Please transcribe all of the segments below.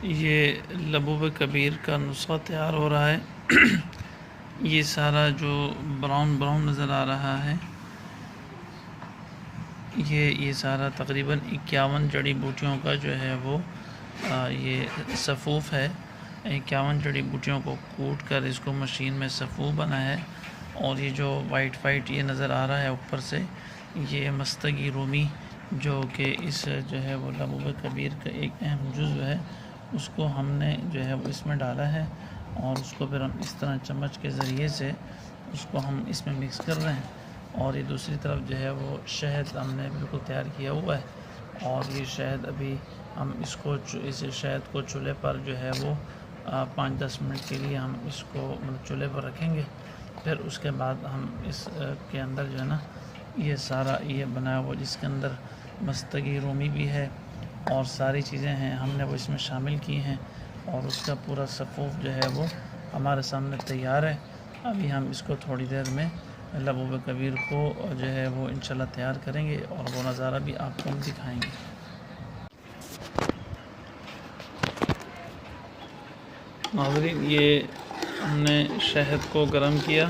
یہ لبوب کبیر کا نسخہ تیار ہو رہا ہے۔ یہ سارا جو براؤن نظر آ رہا ہے، یہ سارا تقریباً 51 جڑی بوٹیوں کا جو ہے وہ یہ صفوف ہے۔ 51 جڑی بوٹیوں کو کوٹ کر اس کو مشین میں صفوف بنا ہے، اور یہ جو وائٹ یہ نظر آ رہا ہے اوپر سے، یہ مستگی رومی جو کہ اس جو ہے وہ لبوب کبیر کا ایک اہم جزو ہے، اس کو ہم نے جو ہے وہ اس میں ڈالا ہے، اور اس کو پھر ہم اس طرح چمچ کے ذریعے سے اس کو ہم اس میں مکس کر رہے ہیں۔ اور یہ دوسری طرف جو ہے وہ شہد ہم نے بالکل تیار کیا ہوا ہے، اور یہ شہد ابھی ہم اس شہد کو چولہے پر جو ہے وہ 5-10 منٹ کے لیے ہم اس کو چولہے پر رکھیں گے۔ پھر اس کے بعد ہم اس کے اندر جو ہے نا یہ سارا یہ بنایا ہوا، جس کے اندر مستگی رومی بھی ہے اور ساری چیزیں ہیں، ہم نے وہ اس میں شامل کی ہیں، اور اس کا پورا صفوف جو ہے وہ ہمارے سامنے تیار ہے۔ ابھی ہم اس کو تھوڑی دیر میں لبوب کبیر کو جو ہے وہ انشاءاللہ تیار کریں گے، اور وہ نظارہ بھی آپ کو ہم دکھائیں گے۔ ناظرین، یہ ہم نے شہد کو گرم کیا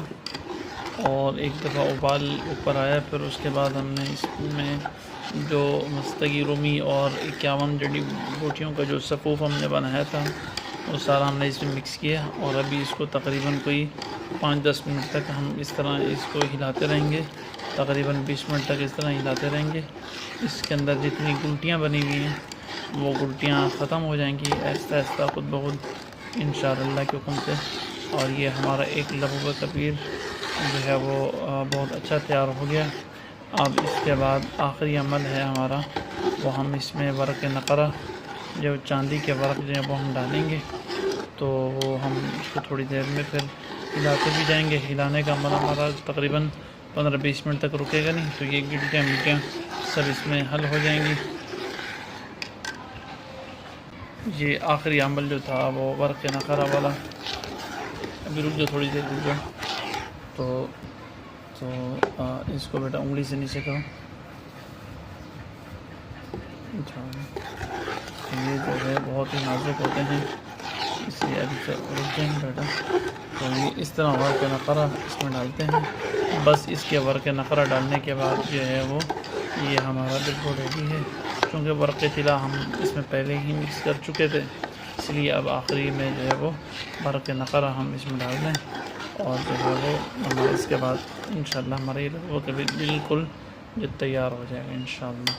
اور ایک دفعہ ابال اوپر آیا، پھر اس کے بعد ہم نے اس میں جو مستگی رومی اور 51 جڑی بوٹیوں کا جو صفوف ہم نے بنایا تھا وہ سارا ہم نے اس میں مکس کیا، اور ابھی اس کو تقریباً کوئی 5-10 منٹ تک ہم اس طرح اس کو ہلاتے رہیں گے، تقریباً 20 منٹ تک اس طرح ہلاتے رہیں گے۔ اس کے اندر جتنی گلٹیاں بنی ہوئی ہیں وہ گلٹیاں ختم ہو جائیں گی آہستہ آہستہ خود بخود انشاءاللہ کے حکم سے، اور یہ ہمارا ایک لبوب کبیر جو ہے وہ بہت اچھا تیار ہو گیا۔ اب اس کے بعد آخری عمل ہے ہمارا، وہ ہم اس میں ورق نقرہ جو چاندی کے ورق جو ہے وہ ہم ڈالیں گے، تو وہ ہم اس کو تھوڑی دیر میں پھر ہلاتے بھی جائیں گے۔ ہلانے کا عمل ہمارا تقریباً 15-20 منٹ تک رکے گا نہیں، تو یہ گلٹیاں سب اس میں حل ہو جائیں گی۔ یہ آخری عمل جو تھا وہ ورق نقرہ والا، ابھی رک جاؤ تھوڑی دیر رک جاؤ، تو اس کو بیٹا انگلی سے نیچے کرو، یہ جو ہے بہت ہی نازک ہوتے ہیں، اس لیے ابھی سے رک جائیں بیٹا۔ تو یہ اس طرح ورق نقرہ اس میں ڈالتے ہیں، بس اس کے ورق نقرہ ڈالنے کے بعد جو ہے وہ یہ ہمارا بالکل ریڈی ہے۔ کیونکہ ورق طلا ہم اس میں پہلے ہی مکس کر چکے تھے، اس لیے اب آخری میں جو ہے وہ ورق نقرہ ہم اس میں ڈال دیں، اور جو ہے وہ ہمارا اس کے بعد انشاءاللہ ہمارا یہ لبوب کبیر بالکل جو تیار ہو جائے گا انشاءاللہ۔